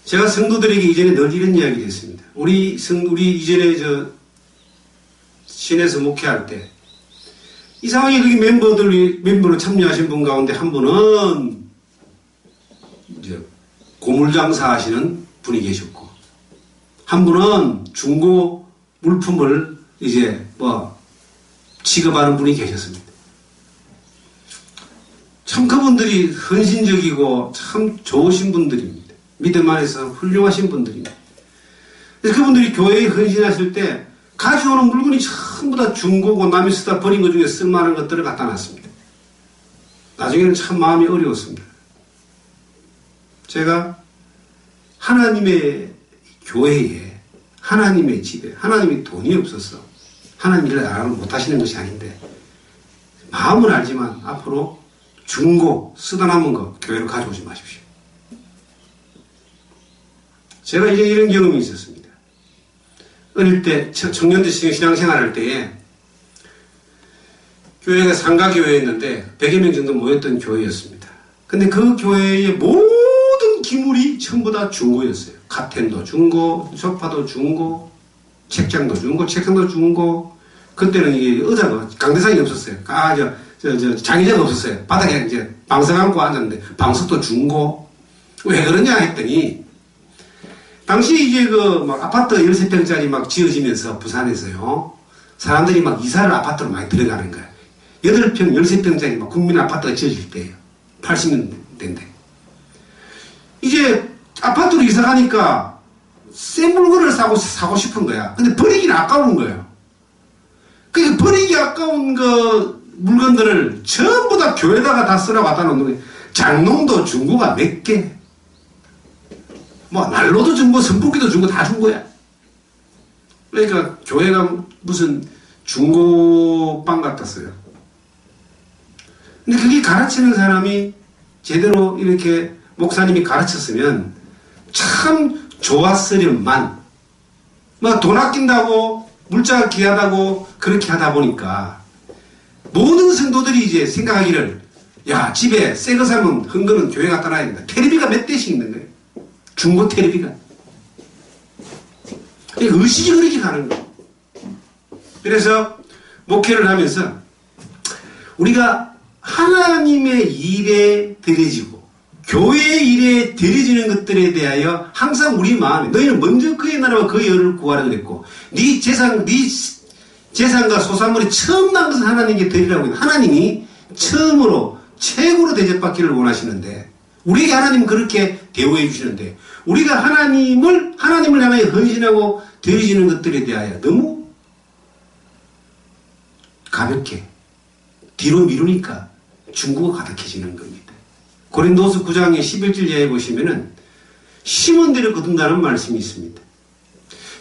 제가 성도들에게 이전에 늘 이런 이야기를 했습니다. 우리 이전에 신에서 목회할 때 이상하게 여기 멤버로 참여하신 분 가운데 한 분은 이제 고물장사 하시는 분이 계셨고, 한 분은 중고 물품을 이제 취급하는 분이 계셨습니다. 참 그분들이 헌신적이고 참 좋으신 분들입니다. 믿음 안에서 훌륭하신 분들입니다. 그래서 그분들이 교회에 헌신하실 때 가져오는 물건이 전부 다 중고고 남이 쓰다 버린 것 중에 쓸만한 것들을 갖다 놨습니다. 나중에는 참 마음이 어려웠습니다. 제가 하나님의 교회에, 하나님의 집에, 하나님이 돈이 없어서 하나님 일을 못하시는 것이 아닌데 마음은 알지만 앞으로 중고 쓰다 남은 거 교회로 가져오지 마십시오. 제가 이제 이런 경험이 있었습니다. 어릴 때 청년들 신앙생활할 때에 교회가 상가교회였는데 100여 명 정도 모였던 교회였습니다. 근데 그 교회의 모든 기물이 전부 다 중고였어요. 카텐도 중고, 소파도 중고, 책장도 중고, 책상도 중고. 그때는 이게 의자가 강대상이 없었어요. 장의자가 없었어요. 바닥에 이제 방석 안고 앉았는데 방석도 중고. 왜 그러냐 했더니 당시 이제 막 아파트 13평짜리 막 지어지면서 부산에서요. 사람들이 막 이사를 아파트로 많이 들어가는 거예요. 8평, 13평짜리 막 국민 아파트가 지어질 때예요. 80년대인데. 이제 아파트로 이사 가니까 새 물건을 사고 싶은 거야. 근데 버리기는 아까운 거예요. 그러니까 버리기 아까운 물건들을 전부 다 교회다가 다 쓰라고 갖다 놓는 거예요. 장롱도 중고가 몇 개. 난로도 중고, 선풍기도 중고, 다 중고야. 그러니까 교회가 무슨 중고방 같았어요. 근데 그게 가르치는 사람이 제대로 이렇게 목사님이 가르쳤으면 참 좋았으련만, 돈 아낀다고, 물자가 귀하다고 그렇게 하다 보니까 모든 성도들이 이제 생각하기를, 야, 집에 새 거 사면 흥거는 교회 갖다 놔야 된다. 테레비가 몇 대씩 있는 거예요. 중고 테레비가. 의식이 그렇게 가는 거예요. 그래서 목회를 하면서 우리가 하나님의 일에 들여지고 교회의 일에 들여지는 것들에 대하여 항상 우리 마음에 너희는 먼저 그의 나라와 그의 의를 구하라 그랬고 네 재산과 소산물이 처음 난 것을 하나님께 드리라고 했는데 하나님이 처음으로 최고로 대접받기를 원하시는데 우리에게 하나님은 그렇게 대우해 주시는데 우리가 하나님을 향하여 헌신하고 드려지는 것들에 대하여 너무 가볍게 뒤로 미루니까 중고가 가득해지는 겁니다. 고린도서 9장의 11절 이하에 보시면은 심은 대로 거둔다는 말씀이 있습니다.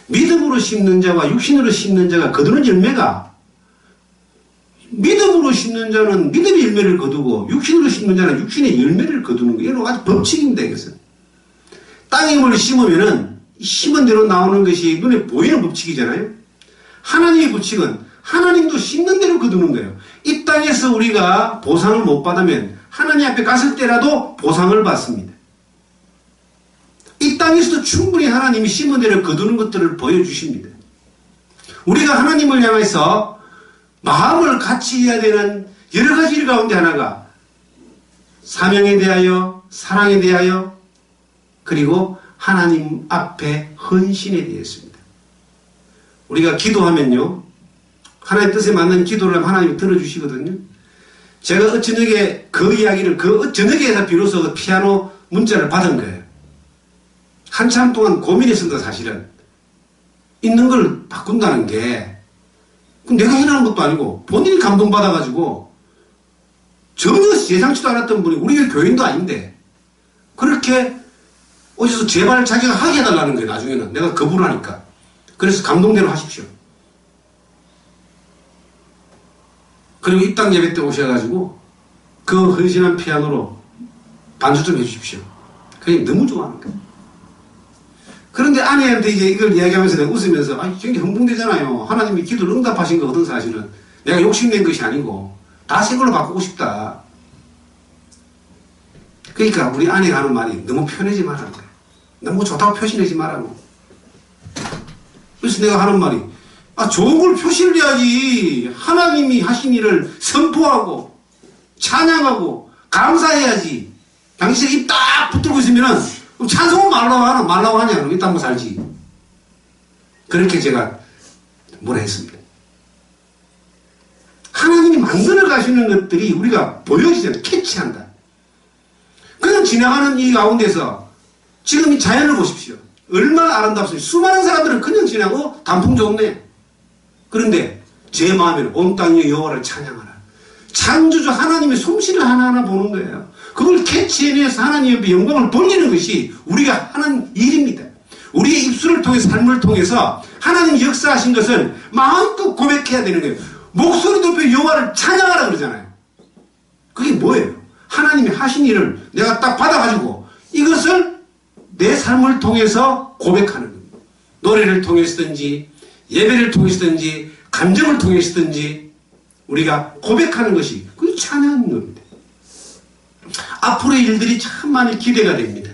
믿음으로 심는 자와 육신으로 심는 자가 거두는 열매가 믿음으로 심는 자는 믿음의 열매를 거두고 육신으로 심는 자는 육신의 열매를 거두는 거예요. 이건 아주 법칙입니다. 이것은. 땅에 뭘 심으면은 심은 대로 나오는 것이 눈에 보이는 법칙이잖아요. 하나님의 법칙은 하나님도 심는 대로 거두는 거예요. 이 땅에서 우리가 보상을 못 받으면 하나님 앞에 갔을 때라도 보상을 받습니다. 이 땅에서도 충분히 하나님이 심은 대로 거두는 것들을 보여주십니다. 우리가 하나님을 향해서 마음을 같이 해야 되는 여러 가지 일 가운데 하나가 사명에 대하여, 사랑에 대하여, 그리고 하나님 앞에 헌신에 대해서입니다. 우리가 기도하면요, 하나님 뜻에 맞는 기도를 하면 하나님이 들어주시거든요. 제가 저녁에 그 이야기를 저녁에서 비로소 피아노 문자를 받은 거예요. 한참 동안 고민했습니다. 사실은 있는 걸 바꾼다는 게 내가 해나는 것도 아니고 본인이 감동받아가지고 전혀 예상치도 않았던 분이 우리 교인도 아닌데 그렇게 어디서 제발 자기가 하게 해달라는 거예요. 나중에는 내가 거부를 하니까. 그래서 감동대로 하십시오. 그리고 입당 예배 때 오셔가지고 그 헌신한 피아노로 반주 좀 해주십시오. 그게 너무 좋아하는 거예요. 그런데 아내한테 이제 이걸 이야기하면서 내가 웃으면서 저게 흥분되잖아요. 하나님이 기도를 응답하신 거거든. 사실은 내가 욕심낸 것이 아니고 다 새 걸로 바꾸고 싶다. 그러니까 우리 아내가 하는 말이 너무 편해지 말라는 거예요. 너무 좋다고 표시내지 말라고. 그래서 내가 하는 말이 좋은 걸 표시를 해야지. 하나님이 하신 일을 선포하고 찬양하고 감사해야지. 당신이 입 딱 붙들고 있으면은 찬송은 말라고 하냐. 그럼 이딴 거 살지. 그렇게 제가 뭐라 했습니다. 하나님이 만들어 가시는 것들이 우리가 보여지잖아요. 캐치한다. 그냥 지나가는 이 가운데서 지금 이 자연을 보십시오. 얼마나 아름답습니까? 수많은 사람들은 그냥 지나고 단풍 좋네. 그런데 제 마음에는 온 땅이 여호와를 찬양하라. 창조주 하나님의 솜씨를 하나하나 보는 거예요. 그걸 캐치해내서 하나님 옆에 영광을 돌리는 것이 우리가 하는 일입니다. 우리의 입술을 통해서 삶을 통해서 하나님이 역사하신 것을 마음껏 고백해야 되는 거예요. 목소리 높여 여호와를 찬양하라 그러잖아요. 그게 뭐예요? 하나님이 하신 일을 내가 딱 받아가지고 이것을 내 삶을 통해서 고백하는 겁니다. 노래를 통해서든지 예배를 통해서든지 감정을 통해서든지 우리가 고백하는 것이 그게 찬양인 겁니다. 앞으로의 일들이 참 많이 기대가 됩니다.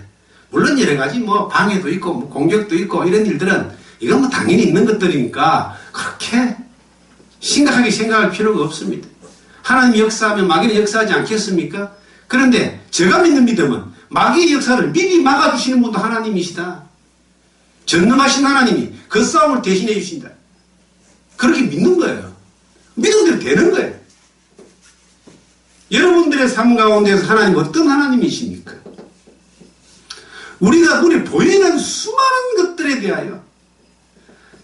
물론 여러 가지 뭐 방해도 있고 뭐 공격도 있고 이런 일들은 이건 뭐 당연히 있는 것들이니까 그렇게 심각하게 생각할 필요가 없습니다. 하나님이 역사하면 마귀는 역사하지 않겠습니까? 그런데 제가 믿는 믿음은 마귀의 역사를 미리 막아주시는 분도 하나님이시다. 전능하신 하나님이 그 싸움을 대신해 주신다. 그렇게 믿는 거예요. 믿은 대로 되는 거예요. 여러분들의 삶 가운데서 하나님 어떤 하나님이십니까? 우리가 눈에 보이는 수많은 것들에 대하여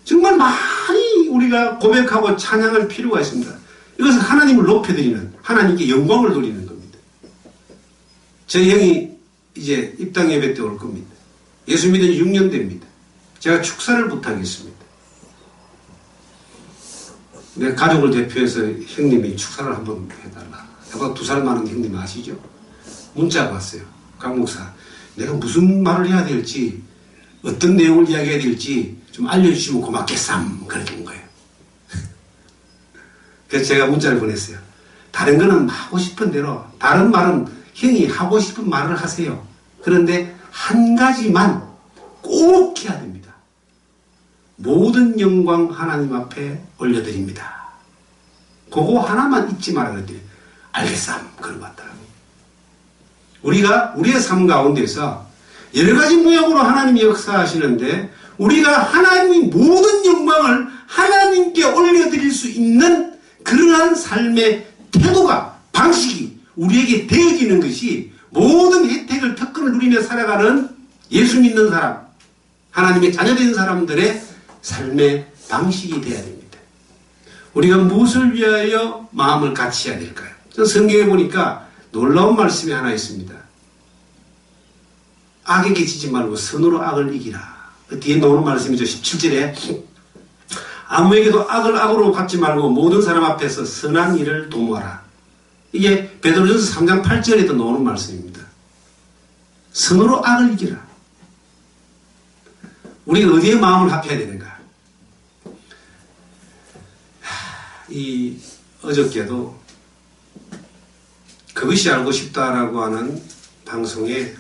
정말 많이 우리가 고백하고 찬양할 필요가 있습니다. 이것은 하나님을 높여드리는, 하나님께 영광을 돌리는 겁니다. 저희 형이 이제 입당 예배 때 올 겁니다. 예수 믿은 지 6년 됩니다. 제가 축사를 부탁했습니다. 내 가족을 대표해서 형님이 축사를 한번 해달라. 저보다 2살 많은 형님 아시죠? 문자가 왔어요. 강 목사, 내가 무슨 말을 해야 될지, 어떤 내용을 이야기해야 될지 좀 알려주시면 고맙겠삼. 그렇게 온 거예요. 그래서 제가 문자를 보냈어요. 다른 거는 하고 싶은 대로, 다른 말은 형이 하고 싶은 말을 하세요. 그런데 한 가지만 꼭 해야 됩니다. 모든 영광 하나님 앞에 올려드립니다. 그거 하나만 잊지 말아야 돼요. 알겠삼. 그런 것 같더라고요. 우리가 우리의 삶 가운데서 여러 가지 모양으로 하나님이 역사하시는데 우리가 하나님의 모든 영광을 하나님께 올려드릴 수 있는 그러한 삶의 태도가, 방식이 우리에게 되어지는 것이 모든 혜택을, 특권을 누리며 살아가는 예수 믿는 사람, 하나님의 자녀된 사람들의 삶의 방식이 되어야 됩니다. 우리가 무엇을 위하여 마음을 같이 해야 될까요? 성경에 보니까 놀라운 말씀이 하나 있습니다. 악에게 지지 말고 선으로 악을 이기라. 그 뒤에 나오는 말씀이죠. 17절에 아무에게도 악을 악으로 갚지 말고 모든 사람 앞에서 선한 일을 도모하라. 이게 베드로전서 3장 8절에도 나오는 말씀입니다. 선으로 악을 이기라. 우리가 어디에 마음을 합해야 되는가? 어저께도 그것이 알고 싶다라고 하는 방송에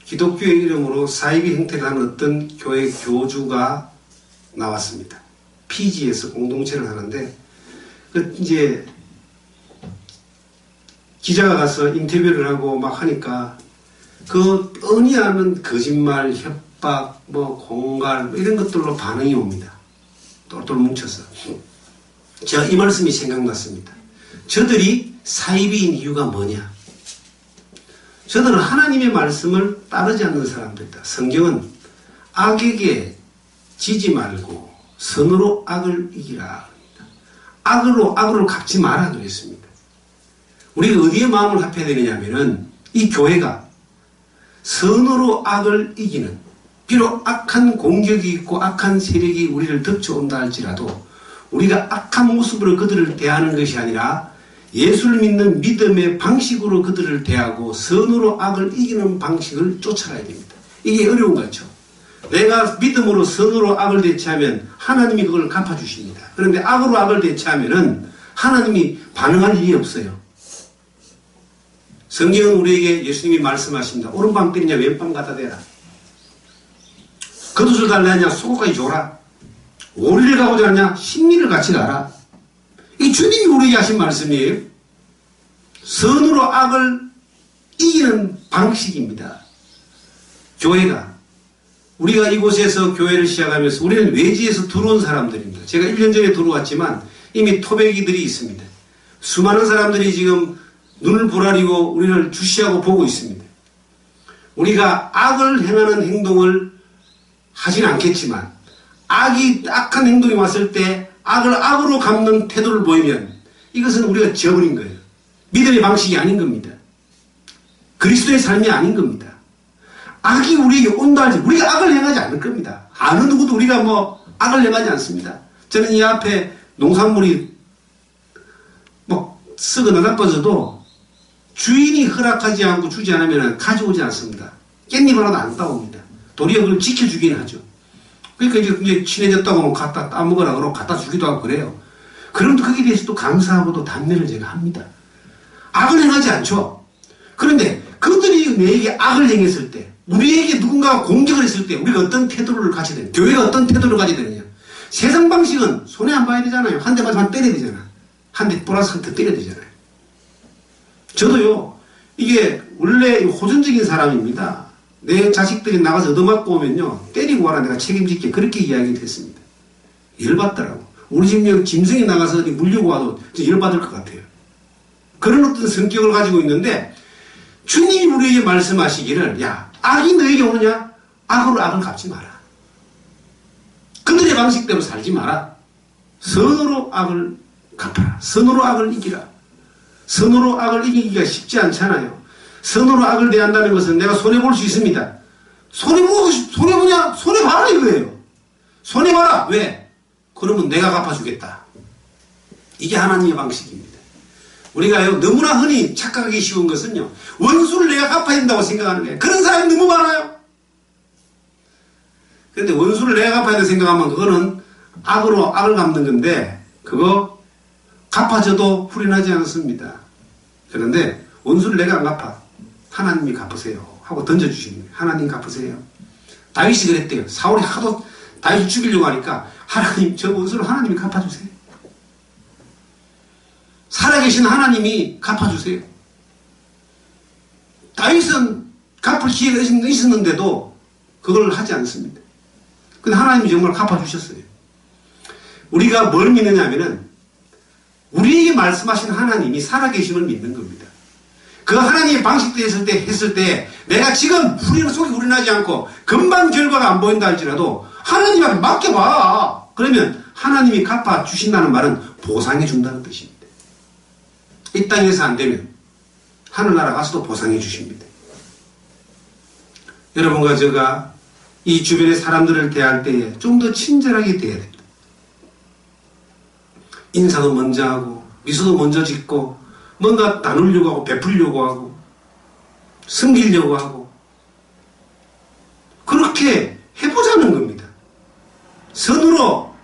기독교의 이름으로 사이비 행태를 하는 어떤 교회 교주가 나왔습니다. 피지에서 공동체를 하는데, 이제 기자가 가서 인터뷰를 하고 막 하니까 그 뻔히 아는 거짓말, 협박, 공갈 이런 것들로 반응이 옵니다. 똘똘 뭉쳐서. 제가 이 말씀이 생각났습니다. 저들이 사이비인 이유가 뭐냐? 저들은 하나님의 말씀을 따르지 않는 사람들이다. 성경은 악에게 지지 말고 선으로 악을 이기라. 악으로 갚지 마라 그랬습니다. 우리가 어디에 마음을 합해야 되느냐 하면은 이 교회가 선으로 악을 이기는, 비록 악한 공격이 있고 악한 세력이 우리를 덮쳐온다 할지라도 우리가 악한 모습으로 그들을 대하는 것이 아니라 예수를 믿는 믿음의 방식으로 그들을 대하고 선으로 악을 이기는 방식을 쫓아가야 됩니다. 이게 어려운 거죠. 내가 믿음으로 선으로 악을 대체하면 하나님이 그걸 갚아주십니다. 그런데 악으로 악을 대체하면 하나님이 반응할 일이 없어요. 성경은 우리에게 예수님이 말씀하십니다. 오른밤 때리냐 왼밤 갖다 대라. 겉옷을 달라냐 속옷까지 줘라. 오리를 가고자 하냐 식리를 같이 가라. 이 주님이 우리에게 하신 말씀이에요. 선으로 악을 이기는 방식입니다. 교회가, 우리가 이곳에서 교회를 시작하면서 우리는 외지에서 들어온 사람들입니다. 제가 1년 전에 들어왔지만 이미 토백이들이 있습니다. 수많은 사람들이 지금 눈을 부라리고 우리를 주시하고 보고 있습니다. 우리가 악을 행하는 행동을 하진 않겠지만 악한 행동이 왔을 때 악을 악으로 갚는 태도를 보이면 이것은 우리가 지어버린 거예요. 믿음의 방식이 아닌 겁니다. 그리스도의 삶이 아닌 겁니다. 악이 우리에게 온다 할지 우리가 악을 행하지 않을 겁니다. 어느 누구도 우리가 뭐 악을 행하지 않습니다. 저는 이 앞에 농산물이 뭐 썩어 나빠져도 주인이 허락하지 않고 주지 않으면 가져오지 않습니다. 깻잎 하나도 안 따옵니다. 도리어 그걸 지켜주긴 하죠. 그러니까 이제 친해졌다고 하면 갖다 따먹으라 그러고 갖다 주기도 하고 그래요. 그럼 또 거기에 대해서 또 감사하고 또 단면을 제가 합니다. 악을 행하지 않죠. 그런데 그들이 내게 악을 행했을 때, 우리에게 누군가가 공격을 했을 때 우리가 어떤 태도를 가져야 되느냐, 교회가 어떤 태도를 가져야 되느냐. 세상 방식은 손해 안 봐야 되잖아요. 한 대 맞으면 때려야 되잖아. 한 대 플러스 한 대 때려야 되잖아요. 저도요, 이게 원래 호전적인 사람입니다. 내 자식들이 나가서 얻어맞고 오면요, 때리고 와라, 내가 책임질게. 그렇게 이야기를 했습니다. 열받더라고. 우리 집 짐승이 나가서 어디 물려고 와도 열받을 것 같아요. 그런 어떤 성격을 가지고 있는데, 주님이 우리에게 말씀하시기를, 야, 악이 너에게 오느냐? 악으로 악을 갚지 마라. 그들의 방식대로 살지 마라. 선으로 악을 갚아라. 선으로 악을 이기라. 선으로 악을 이기기가 쉽지 않잖아요. 선으로 악을 대한다는 것은 내가 손해볼 수 있습니다. 손해보냐? 손해봐라 이거예요. 손해봐라. 왜? 그러면 내가 갚아주겠다. 이게 하나님의 방식입니다. 우리가요, 너무나 흔히 착각하기 쉬운 것은요, 원수를 내가 갚아야 된다고 생각하는 거예요. 그런 사람이 너무 많아요. 그런데 원수를 내가 갚아야 된다고 생각하면 그거는 악으로 악을 갚는 건데, 그거 갚아줘도 후련하지 않습니다. 그런데 원수를 내가 안 갚아. 하나님이 갚으세요. 하고 던져주시는 거예요. 하나님 갚으세요. 다윗이 그랬대요. 사울이 하도 다윗을 죽이려고 하니까 하나님, 저 원수를 하나님이 갚아주세요. 살아계신 하나님이 갚아주세요. 다윗은 갚을 기회가 있었는데도 그걸 하지 않습니다. 근데 하나님이 정말 갚아주셨어요. 우리가 뭘 믿느냐 하면은 우리에게 말씀하신 하나님이 살아계심을 믿는 겁니다. 그 하나님의 방식대로 했을 때 내가 지금 속이 후련하지 않고 금방 결과가 안 보인다 할지라도 하나님한테 맡겨봐. 그러면 하나님이 갚아주신다는 말은 보상해 준다는 뜻입니다. 이 땅에서 안 되면 하늘나라 가서도 보상해 주십니다. 여러분과 제가 이 주변의 사람들을 대할 때에 좀 더 친절하게 대해야 됩니다. 인사도 먼저 하고 미소도 먼저 짓고 뭔가 나누려고 하고 베풀려고 하고 섬기려고 하고 그렇게 해보자는 겁니다. 선으로,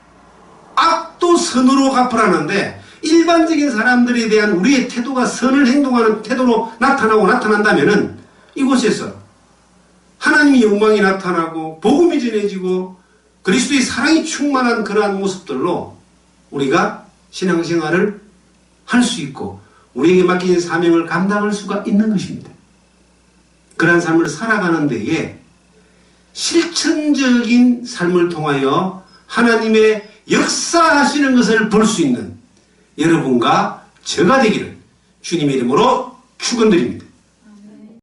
악도 선으로 갚으라는데 일반적인 사람들에 대한 우리의 태도가 선을 행동하는 태도로 나타난다면은 이곳에서 하나님의 영광이 나타나고 복음이 전해지고 그리스도의 사랑이 충만한 그러한 모습들로 우리가 신앙생활을 할 수 있고 우리에게 맡겨진 사명을 감당할 수가 있는 것입니다. 그러한 삶을 살아가는 데에 실천적인 삶을 통하여 하나님의 역사하시는 것을 볼 수 있는 여러분과 저가 되기를 주님의 이름으로 축원드립니다.